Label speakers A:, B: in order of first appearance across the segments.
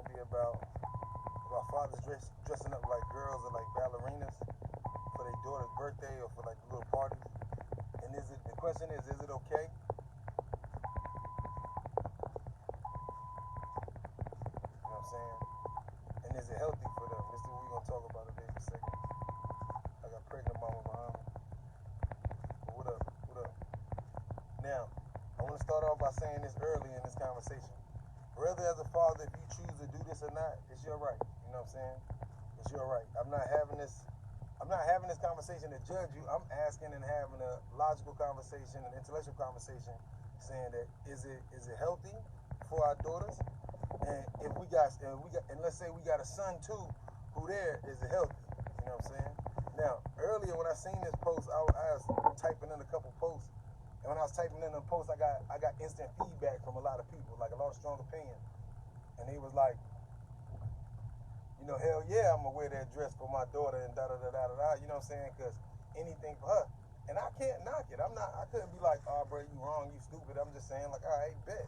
A: happy about fathers dressing up like girls or like ballerinas for their daughter's birthday or for like little parties? And the question is it okay? You know what I'm saying? And is it healthy for them? This is what we're gonna talk about today for a second. I got pregnant mama behind me. But what up? What up? Now, I want to start off by saying this early in this conversation. Whether as a father, if you choose to do this or not, it's your right. You know what I'm saying? It's your right. I'm not having this conversation to judge you. I'm asking and having a logical conversation, an intellectual conversation, saying that is it healthy for our daughters? And if we got and let's say we got a son too, who there is it healthy? You know what I'm saying? Now, earlier when I seen this post, I was typing in a couple posts. And when I was typing in the post, I got instant feedback from a lot of people, like a lot of strong opinion. And they was like, you know, hell yeah, I'm gonna wear that dress for my daughter and da da da da da. You know what I'm saying? Because anything for her. And I can't knock it. I couldn't be like, oh, bro, you wrong, you stupid. I'm just saying, like, all right, bet.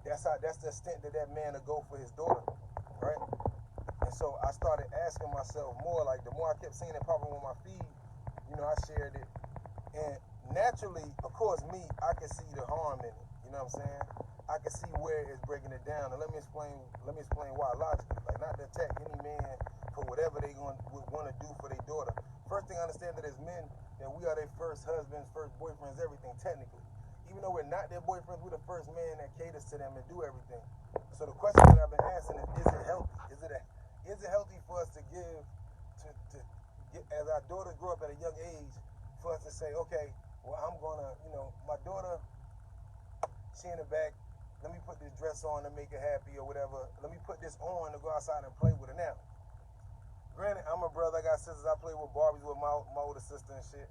A: That's the extent that man will go for his daughter, right? And so I started asking myself more, like the more I kept seeing it pop up on my feed, you know, I shared it. And naturally, of course, I can see the harm in it. You know what I'm saying? I can see where it's breaking it down. And let me explain why logically. Like, not to attack any man for whatever they would want to do for their daughter. First thing I understand that as men, that we are their first husbands, first boyfriends, everything technically. Even though we're not their boyfriends, we're the first man that caters to them and do everything. So the question that I've been asking is it healthy? Is it healthy for us to give to get, as our daughters grow up at a young age, for us to say, okay, well, I'm gonna, you know, my daughter, she in the back, let me put this dress on to make her happy or whatever. Let me put this on to go outside and play with her now. Granted, I'm a brother, I got sisters, I play with Barbies with my older sister and shit.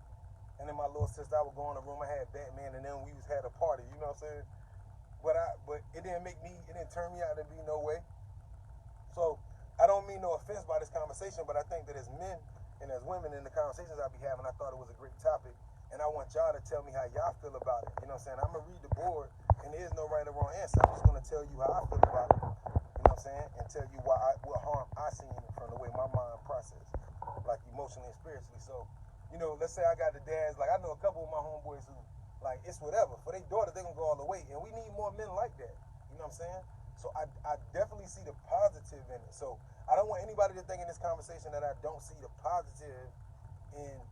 A: And then my little sister, I would go in the room, I had Batman, and then we had a party, you know what I'm saying? But it didn't turn me out to be no way. So, I don't mean no offense by this conversation, but I think that as men and as women in the conversations I be having, I thought it was a great topic. And I want y'all to tell me how y'all feel about it. You know what I'm saying? I'm going to read the board, and there is no right or wrong answer. I'm just going to tell you how I feel about it. You know what I'm saying? And tell you what harm I see in it from the way my mind processes, like emotionally and spiritually. So, you know, let's say I got the dads, like I know a couple of my homeboys who, like, it's whatever. For their daughter, they're going to go all the way. And we need more men like that. You know what I'm saying? So I definitely see the positive in it. So I don't want anybody to think in this conversation that I don't see the positive in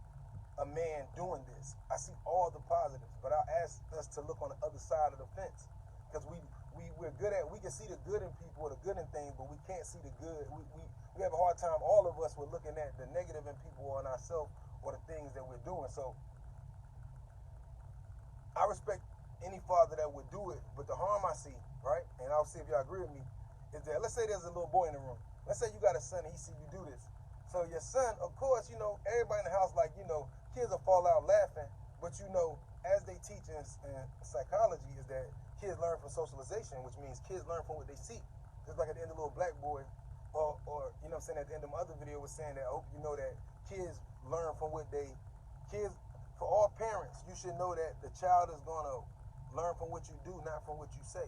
A: a man doing this. I see all the positives, but I ask us to look on the other side of the fence, because we're good at, we can see the good in people or the good in things, but we can't see the good. We have a hard time, all of us, with looking at the negative in people or in ourselves or the things that we're doing. So I respect any father that would do it, but the harm I see, right, and I'll see if y'all agree with me, is that, let's say there's a little boy in the room. Let's say you got a son and he see you do this. So your son, of course, you know, everybody in the house, like, you know, kids will fall out laughing, but you know, as they teach in psychology, is that kids learn from socialization, which means kids learn from what they see. Just like at the end of Little Black Boy, or you know what I'm saying, at the end of my other video was saying that, I hope you know that kids learn from for all parents, you should know that the child is going to learn from what you do, not from what you say,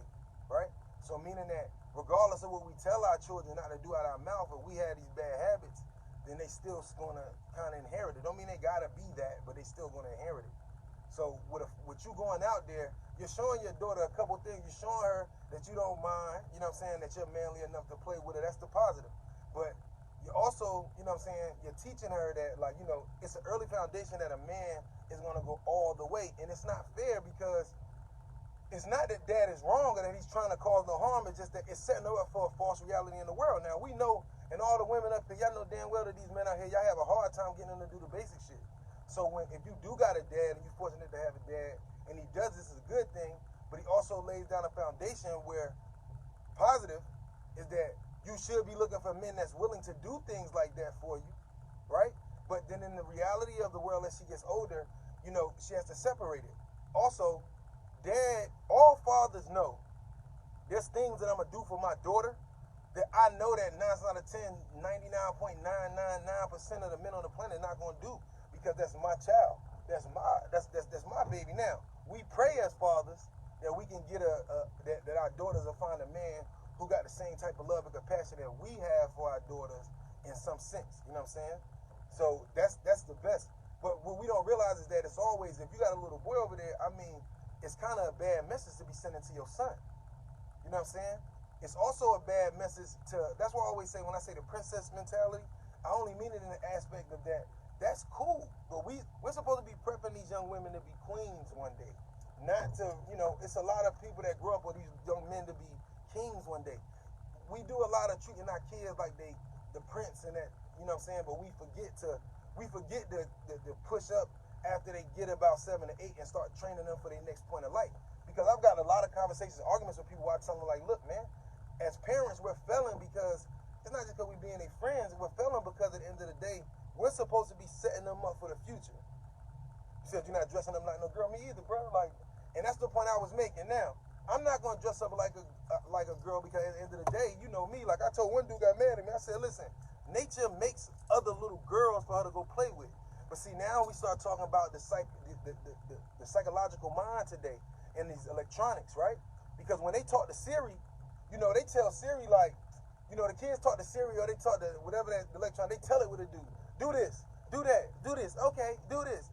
A: right? So meaning that regardless of what we tell our children not to do out of our mouth, if we have these bad habits, then they still going to kind of inherit it. Don't mean they got to be that, but they still going to inherit it. So with you going out there, you're showing your daughter a couple things. You're showing her that you don't mind, you know what I'm saying, that you're manly enough to play with her. That's the positive. But you're also, you know what I'm saying, you're teaching her that, like, you know, it's an early foundation that a man is going to go all the way. And it's not fair, because it's not that dad is wrong or that he's trying to cause no harm. It's just that it's setting her up for a false reality in the world. Now, we know, and all the women up here, y'all know damn well that these men out here, y'all have a hard time getting them to do the basic shit. So if you do got a dad and you're fortunate to have a dad, and he does this, is a good thing, but he also lays down a foundation where positive is that you should be looking for men that's willing to do things like that for you, right? But then in the reality of the world, as she gets older, you know, she has to separate it. Also, dad, all fathers know there's things that I'm going to do for my daughter that I know that 9 out of 10, 99.999% of the men on the planet are not going to do, because that's my child. That's my baby. Now, we pray as fathers that we can get that our daughters will find a man who got the same type of love and compassion that we have for our daughters in some sense. You know what I'm saying? So that's the best. But what we don't realize is that it's always, if you got a little boy over there, I mean, it's kind of a bad message to be sending to your son. You know what I'm saying? It's also a bad message to, that's why I always say, when I say the princess mentality, I only mean it in the aspect of that. That's cool, but we're supposed to be prepping these young women to be queens one day. Not to, it's a lot of people that grow up with these young men to be kings one day. We do a lot of treating our kids like they the prince and that, you know what I'm saying? But we forget to push up after they get about 7 or 8 and start training them for their next point of life. Because I've got a lot of conversations, arguments with people where I tell them, like, look, man, as parents, we're failing because it's not just because we're being their friends, we're failing because at the end of the day, we're supposed to be setting them up for the future. You said you're not dressing up like no girl, me either, bro. Like, and that's the point I was making. Now, I'm not gonna dress up like a girl because at the end of the day, you know me. Like I told one dude got mad at me. I said, listen, nature makes other little girls for her to go play with. But see, now we start talking about the psychological mind today and these electronics, right? Because when they talk to Siri, they tell Siri like, the kids talk to Siri or they talk to whatever that electron, they tell it what to do. Do this, do that, do this, okay, do this.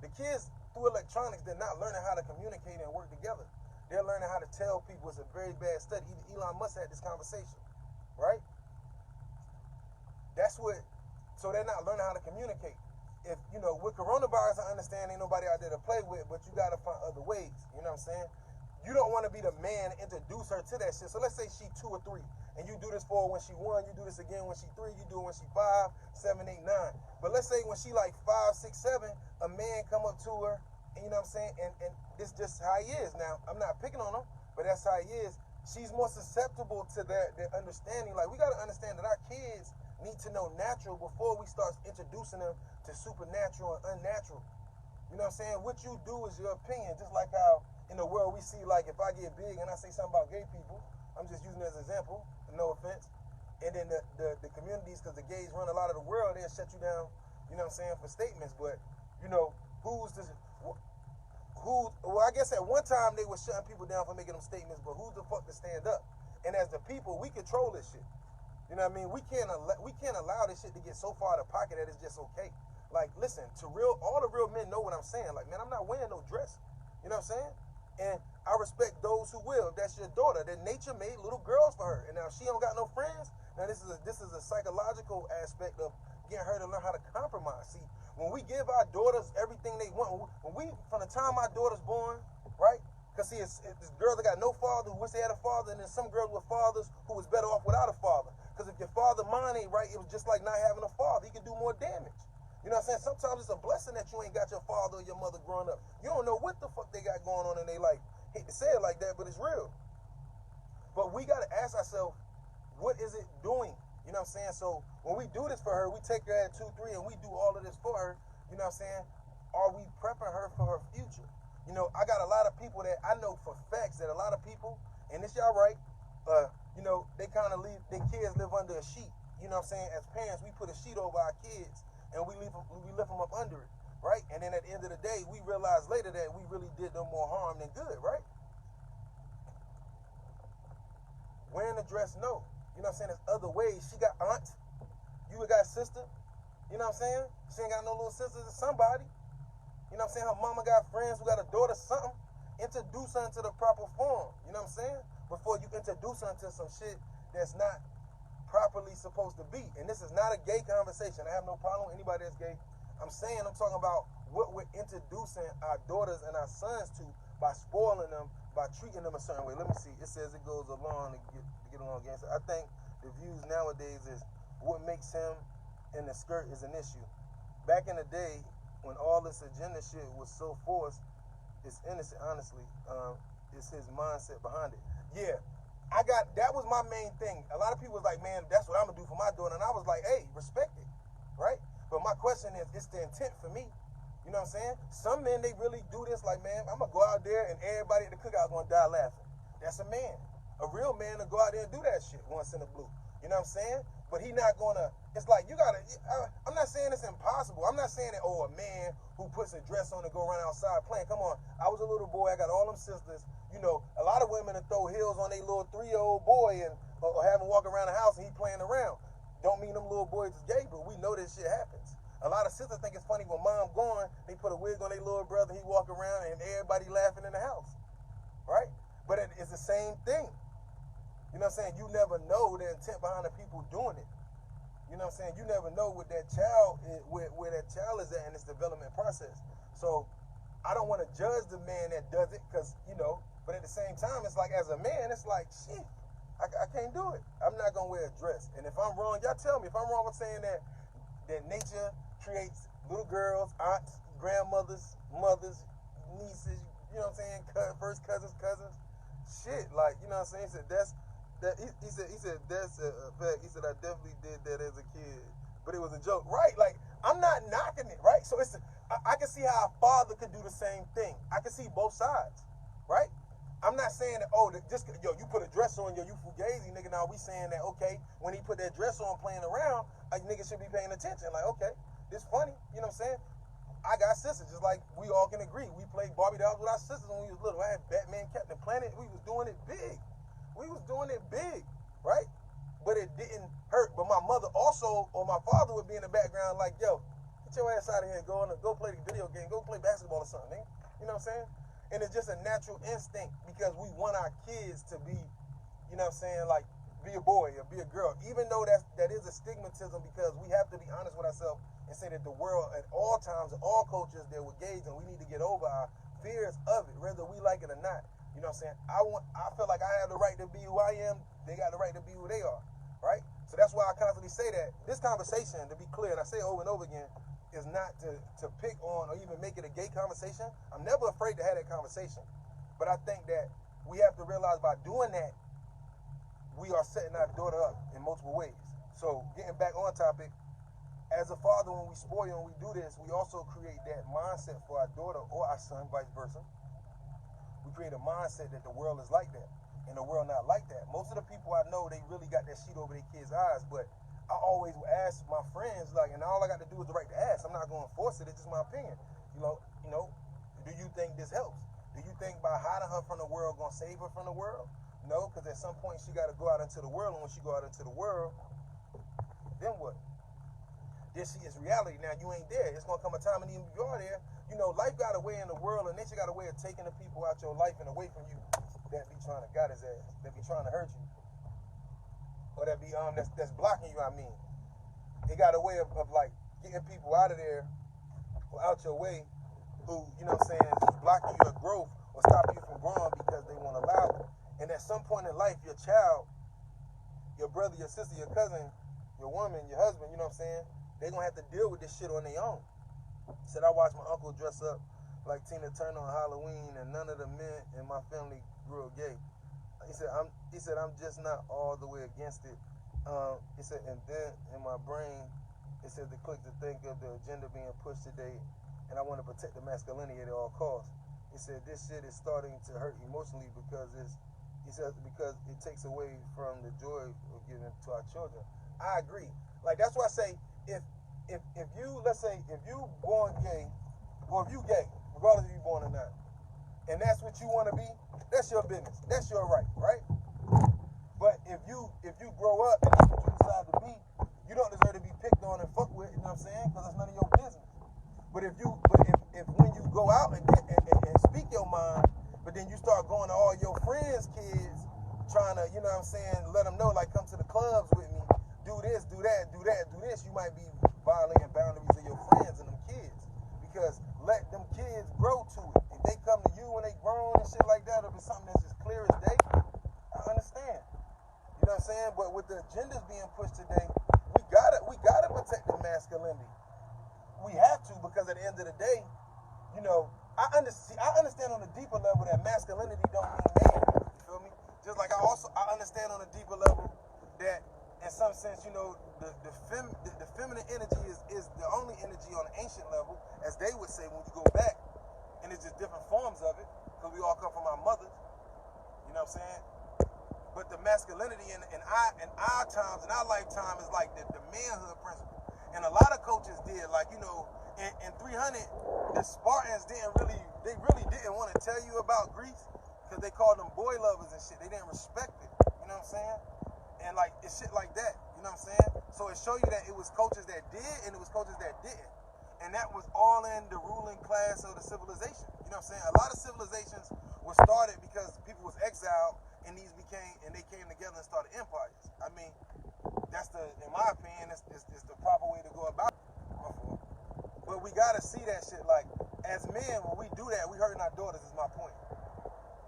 A: The kids, through electronics, they're not learning how to communicate and work together. They're learning how to tell people. It's a very bad study. Even Elon Musk had this conversation, right? So they're not learning how to communicate. If, with coronavirus, I understand ain't nobody out there to play with, but you got to find other ways. You know what I'm saying? You don't want to be the man to introduce her to that shit. So let's say she 2 or 3, and you do this for her when she 1, you do this again when she 3, you do it when she 5, 7, 8, 9. But let's say when she like 5, 6, 7, a man come up to her, and you know what I'm saying? And this just how he is. Now, I'm not picking on him, but that's how he is. She's more susceptible to that understanding. Like, we got to understand that our kids need to know natural before we start introducing them to supernatural and unnatural. You know what I'm saying? What you do is your opinion, just like how in the world we see, like, if I get big and I say something about gay people, I'm just using it as an example, no offense, and then the communities, because the gays run a lot of the world, they'll shut you down, you know what I'm saying, for statements. But, I guess at one time they were shutting people down for making them statements, but who's the fuck to stand up? And as the people, we control this shit. You know what I mean? We can't allow this shit to get so far out of pocket that it's just okay. Like, listen, all the real men know what I'm saying. Like, man, I'm not wearing no dress. You know what I'm saying? And I respect those who will. If that's your daughter, that nature made little girls for her. And now she don't got no friends. Now this is a psychological aspect of getting her to learn how to compromise. See, when we give our daughters everything they want, from the time my daughter's born, right? Because see, it's girls that got no father who wish they had a father, and then some girls with fathers who was better off without a father. Because if your father mind ain't right, it was just like not having a father. He can do more damage. You know what I'm saying? Sometimes it's a blessing that you ain't got your father or your mother growing up. You don't know what the fuck they got going on in their life. Hate to say it like that, but it's real. But we got to ask ourselves, what is it doing? You know what I'm saying? So when we do this for her, we take her at 2, 3, and we do all of this for her. You know what I'm saying? Are we prepping her for her future? I got a lot of people that I know for facts that a lot of people, and this y'all right, they kind of leave, their kids live under a sheet. You know what I'm saying? As parents, we put a sheet over our kids, and we lift them up under it, right? And then at the end of the day, we realize later that we really did them more harm than good, right? Wearing a dress, no. You know what I'm saying? There's other ways. She got aunt. You got sister. You know what I'm saying? She ain't got no little sisters. It's somebody. You know what I'm saying? Her mama got friends who got a daughter, something. Introduce her into the proper form. You know what I'm saying? Before you introduce her into some shit that's not properly supposed to be. And this is not a gay conversation. I have no problem with anybody that's gay. I'm talking about what we're introducing our daughters and our sons to by spoiling them, by treating them a certain way. Let me see. It says it goes along to get along against it. I think the views nowadays is what makes him in the skirt is an issue. Back in the day, when all this agenda shit was so forced, it's innocent, honestly. It's his mindset behind it. Yeah. That was my main thing. A lot of people was like, man, that's what I'm gonna do for my daughter. And I was like, hey, respect it, right? But my question is, it's the intent for me. You know what I'm saying? Some men, they really do this like, man, I'm gonna go out there and everybody at the cookout gonna die laughing. That's a man. A real man will go out there and do that shit once in a blue. You know what I'm saying? But he not gonna, it's like, I'm not saying it's impossible. I'm not saying that, a man who puts a dress on and go run outside playing. Come on, I was a little boy, I got all them sisters. You know, a lot of women will throw heels on their little 3-year-old boy or have him walk around the house and he playing around. Don't mean them little boys is gay, but we know this shit happens. A lot of sisters think it's funny when mom gone, they put a wig on their little brother, he walk around and everybody laughing in the house, right? But it's the same thing. You know what I'm saying? You never know the intent behind the people doing it. You know what I'm saying? You never know what that child is, where that child is at in its development process. So I don't want to judge the man that does it because, you know, but at the same time, it's like as a man, it's like, shit, I can't do it. I'm not going to wear a dress. And if I'm wrong, y'all tell me. If I'm wrong with saying that nature creates little girls, aunts, grandmothers, mothers, nieces, you know what I'm saying, first cousins, shit, like, you know what I'm saying? He said, he said that's a fact. He said, I definitely did that as a kid, but it was a joke, right? Like, I'm not knocking it, right? So I can see how a father could do the same thing. I can see both sides, right? I'm not saying that, you put a dress on, you fugazi, nigga. Now we saying that, okay, when he put that dress on playing around, a nigga should be paying attention. Like, okay, this funny, you know what I'm saying? I got sisters, just like we all can agree. We played Barbie dolls with our sisters when we was little. I had Batman, Captain Planet. We was doing it big. Right? But it didn't hurt. But my mother also, or my father would be in the background like, yo, get your ass out of here and go play the video game, go play basketball or something, nigga. You know what I'm saying? And it's just a natural instinct because we want our kids to be, you know what I'm saying, like, be a boy or be a girl. Even though that is a stigmatism because we have to be honest with ourselves and say that the world at all times, all cultures, they're engaged and we need to get over our fears of it, whether we like it or not. You know what I'm saying? I feel like I have the right to be who I am. They got the right to be who they are, right? So that's why I constantly say that. This conversation, to be clear, and I say it over and over again, is not to pick on or even make it a gay conversation. I'm never afraid to have that conversation. But I think that we have to realize by doing that, we are setting our daughter up in multiple ways. So getting back on topic, as a father, when we spoil and we do this, we also create that mindset for our daughter or our son, vice versa. We create a mindset that the world is like that, and the world not like that. Most of the people I know, they really got that shit over their kids' eyes, but I always ask my friends, like, and all I got to do is the right to ask. I'm not going to force it. It's just my opinion. You know, do you think this helps? Do you think by hiding her from the world going to save her from the world? No, because at some point she got to go out into the world, and when she go out into the world, then what? This is reality. Now, you ain't there. It's going to come a time, and even if you are there, you know, life got a way in the world, and nature got a way of taking the people out your life and away from you that be trying to guide his ass, that be trying to hurt you, or that be that's blocking you. I mean, it got a way of like getting people out of there or out your way who, you know what I'm saying, is blocking your growth or stopping you from growing because they won't allow it. And at some point in life, your child, your brother, your sister, your cousin, your woman, your husband, you know what I'm saying, they're going to have to deal with this shit on their own. Said I watched my uncle dress up like Tina Turner on Halloween, and none of the men in my family grew up gay. He said I'm just not all the way against it. He said, and then in my brain, it said the click to think of the agenda being pushed today, and I want to protect the masculinity at all costs. He said this shit is starting to hurt emotionally because because it takes away from the joy of giving to our children. I agree. Like, that's why I say if you, let's say, if you born gay, or if you gay, regardless if you're born or not, and that's what you want to be, that's your business. That's your right, right? But if you grow up and that's what you decide to be, you don't deserve to be picked on and fucked with, you know what I'm saying? Because that's none of your business. But if when you go out and speak your mind, but then you start going to all your friends' kids, trying to, you know what I'm saying, let them know, like, come to the clubs with me, do this, do that, do that, do this, you might be violating boundaries of your friends and them kids. Because let them kids grow to it. If they come to you when they grown and shit like that, it'll be something that's just clear as day. I understand. You know what I'm saying? But with the agendas being pushed today, we gotta protect the masculinity. We have to, because at the end of the day, you know, I understand on a deeper level that masculinity don't mean man. You feel me? Just like I understand on a deeper level that in some sense, you know, the feminine energy is the only energy on an ancient level, as they would say when you go back, and it's just different forms of it, because we all come from our mothers. You know what I'm saying? But the masculinity in our times, in our lifetime, is like the manhood principle. And a lot of coaches did, like, you know, in 300, the Spartans really didn't want to tell you about Greece. because they called them boy lovers and shit. They didn't respect it. You know what I'm saying? And like, it's shit like that. You know what I'm saying? So it showed you that it was coaches that did and it was coaches that didn't. And that was all in the ruling class of the civilization. You know what I'm saying? A lot of civilizations were started because people was exiled and they came together and started empires. I mean, that's in my opinion, it's the proper way to go about it. But we gotta see that shit. Like, as men, when we do that, we hurting our daughters, is my point.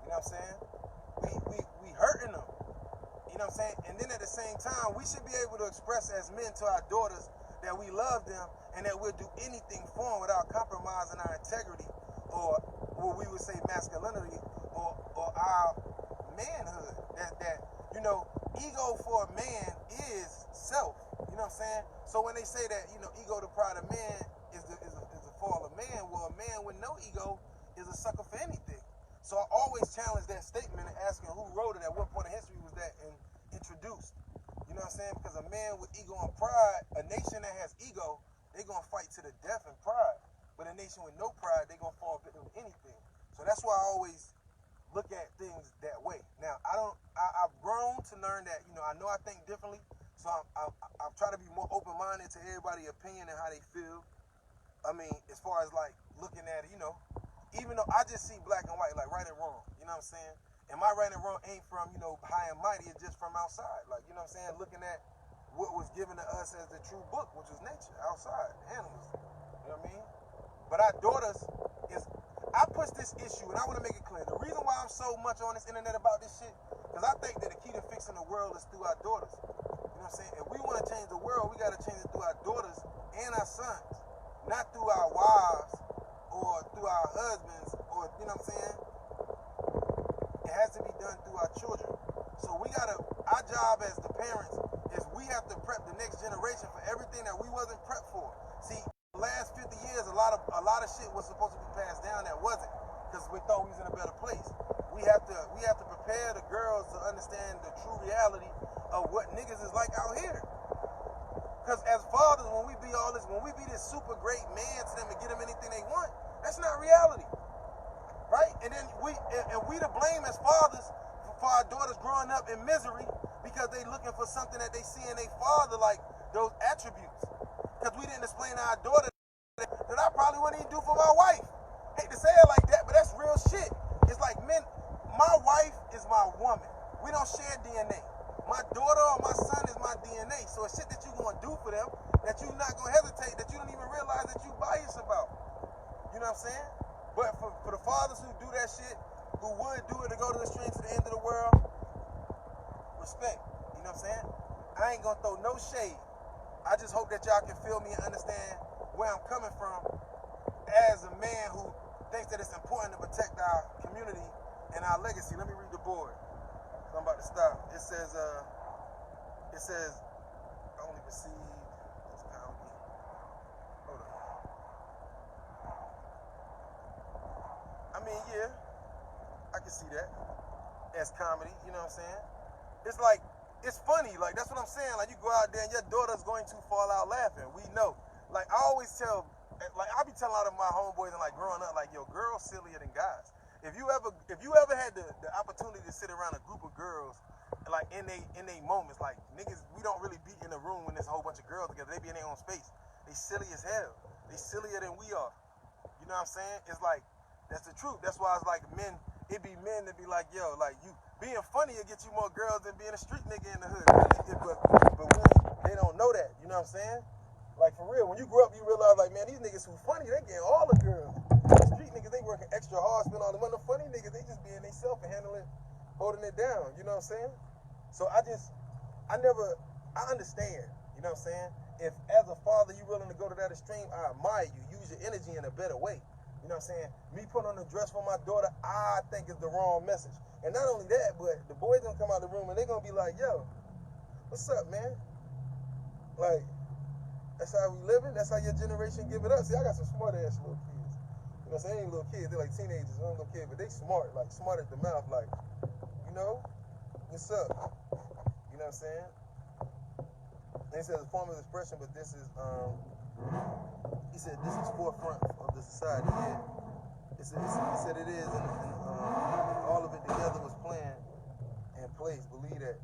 A: You know what I'm saying? We hurting them. You know what I'm saying? And then at the same time, we should be able to express as men to our daughters that we love them and that we'll do anything for them without compromising our integrity or what we would say masculinity or our manhood. That you know, ego for a man is self. You know what I'm saying? So when they say that, you know, ego the pride of man is the fall of man, well, a man with no ego is a sucker for anything. So I always challenge that statement and asking who wrote it, at what point in history was that introduced. You know what I'm saying? Because a man with ego and pride, a nation that has ego, they're going to fight to the death and pride. But a nation with no pride, they're going to fall victim to anything. So that's why I always look at things that way. Now, I've grown to learn that, you know I think differently. So I'm trying to be more open-minded to everybody's opinion and how they feel. I mean, as far as like looking at it, you know, even though I just see black and white, like right and wrong, you know what I'm saying? And my right and wrong ain't from, you know, high and mighty, it's just from outside. Like, you know what I'm saying? Looking at what was given to us as the true book, which was nature, outside, animals. You know what I mean? But our daughters I push this issue, and I want to make it clear. The reason why I'm so much on this internet about this shit, because I think that the key to fixing the world is through our daughters. You know what I'm saying? If we want to change the world, we got to change it through our daughters and our sons. Not through our wives or through our husbands or, you know what I'm saying? It has to be done through our children. So our job as the parents is we have to prep the next generation for everything that we wasn't prepped for. See, the last 50 years, a lot of shit was supposed to be passed down that wasn't, because we thought we was in a better place. We have to prepare the girls to understand the true reality of what niggas is like out here. Because as fathers, when we be this super great man to them and get them anything they want, that's not reality. Right? And then we to blame as fathers for our daughters growing up in misery because they looking for something that they see in their father, like those attributes. Because we didn't explain to our daughter that I probably wouldn't even do for my wife. Hate to say it like that, but that's real shit. It's like, men, my wife is my woman. We don't share DNA. My daughter or my son is my DNA. So it's shit that you gonna do for them that you're not gonna hesitate, that you don't even realize that you biased about. You know what I'm saying? But for the fathers who do that shit, who would do it to go to the streets to the end of the world, respect. You know what I'm saying? I ain't gonna throw no shade. I just hope that y'all can feel me and understand where I'm coming from as a man who thinks that it's important to protect our community and our legacy. Let me read the board. So I'm about to stop. It says only received. Hold on. I mean, yeah, I can see that as comedy. You know what I'm saying? It's like, it's funny. Like, that's what I'm saying. Like, you go out there and your daughter's going to fall out laughing. We know. Like, I always tell, like, I be telling a lot of my homeboys and like growing up, like, yo, girls sillier than guys. If you ever had the opportunity to sit around a group of girls, like in they moments, like, niggas, we don't really be in a room when there's a whole bunch of girls together. They be in their own space. They silly as hell. They sillier than we are. You know what I'm saying? It's like, that's the truth. That's why it's like it be men that be like, yo, like, you being funny will get you more girls than being a street nigga in the hood. But they don't know that. You know what I'm saying? Like, for real, when you grow up, you realize, like, man, these niggas who funny, they getting all the girls. Street niggas, they working extra hard, spend all the money. The funny niggas, they just being themselves and holding it down. You know what I'm saying? So I understand. You know what I'm saying? If as a father you willing to go to that extreme, I admire you. Use your energy in a better way. You know what I'm saying? Me putting on a dress for my daughter, I think is the wrong message. And not only that, but the boys gonna come out of the room and they gonna be like, yo, what's up, man? Like, that's how we living. That's how your generation give it up. See, I got some smart ass little kids. You know what I'm saying? They ain't little kids. They're like teenagers. They ain't little kids, but they smart. Like, smart at the mouth. Like, you know, what's up? You know what I'm saying? And he says a form of expression, but this is, he said this is forefront of the society. Yeah. It said it is, and all of it together was planned in place. Believe that.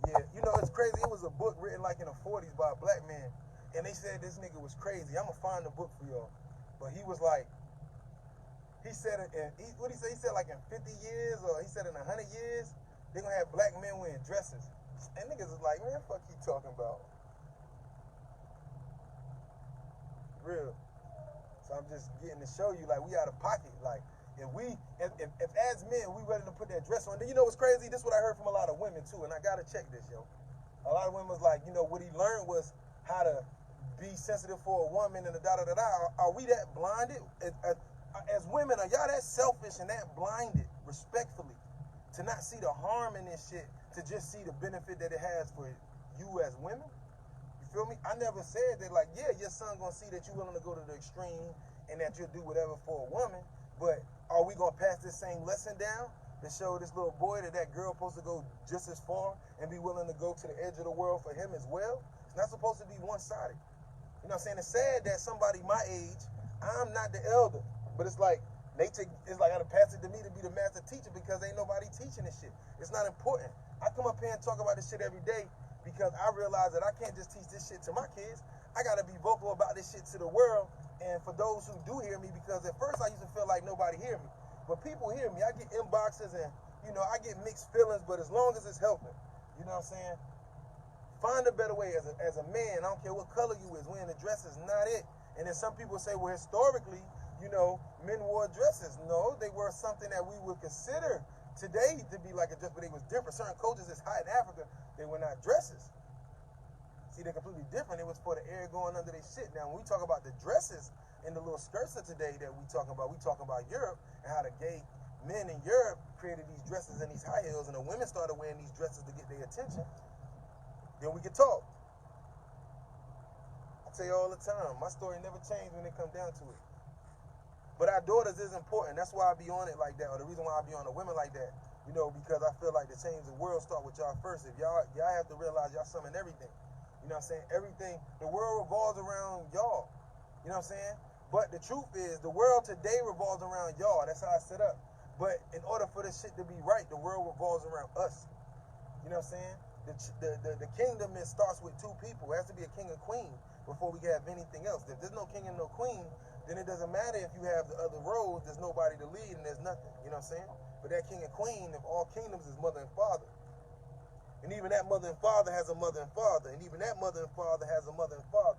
A: Yeah, you know, it's crazy. It was a book written like in the 40s by a black man, and they said this nigga was crazy. I'm gonna find the book for y'all. But he was like, he said, what he say? He said like in 50 years, or he said in 100 years, they're gonna have black men wearing dresses. And niggas is like, man, fuck you talking about? Real. So I'm just getting to show you, like, we out of pocket. Like, if as men, we ready to put that dress on, then you know what's crazy? This is what I heard from a lot of women too, and I gotta check this, yo. A lot of women was like, you know, what he learned was how to be sensitive for a woman and the da-da-da-da. Are we that blinded? As women, are y'all that selfish and that blinded, respectfully, to not see the harm in this shit, to just see the benefit that it has for you as women? You feel me? I never said that, like, yeah, your son gonna see that you're willing to go to the extreme and that you'll do whatever for a woman, but are we gonna pass this same lesson down to show this little boy that girl supposed to go just as far and be willing to go to the edge of the world for him as well? It's not supposed to be one-sided. You know what I'm saying? It's sad that somebody my age, I'm not the elder, but it's like it's like I gotta pass it to me to be the master teacher because ain't nobody teaching this shit. It's not important. I come up here and talk about this shit every day because I realize that I can't just teach this shit to my kids. I gotta be vocal about this shit to the world and for those who do hear me, because at first I used to feel like nobody hear me. But people hear me. I get inboxes and, you know, I get mixed feelings, but as long as it's helping, you know what I'm saying? Find a better way as a man. I don't care what color you is. Wearing a dress is not it. And then some people say, well, historically, you know, men wore dresses. No, they wore something that we would consider today to be like a dress, but it was different. Certain cultures is high in Africa, they were not dresses. See, they're completely different. It was for the air going under their shit. Now, when we talk about the dresses and the little skirts of today that we talking about Europe and how the gay men in Europe created these dresses and these high heels, and the women started wearing these dresses to get their attention. Then we could talk. I tell you all the time, my story never changed when it comes down to it. But our daughters is important. That's why I be on it like that, or the reason why I be on the women like that. You know, because I feel like the change of the world start with y'all first. If y'all have to realize y'all summon everything. You know what I'm saying? Everything, the world revolves around y'all. You know what I'm saying? But the truth is, the world today revolves around y'all. That's how I set up. But in order for this shit to be right, the world revolves around us. You know what I'm saying? The kingdom, it starts with two people. It has to be a king and queen before we can have anything else. If there's no king and no queen, then it doesn't matter if you have the other roads. There's nobody to lead and there's nothing. You know what I'm saying? But that king and queen of all kingdoms is mother and father. And even that mother and father has a mother and father. And even that mother and father has a mother and father.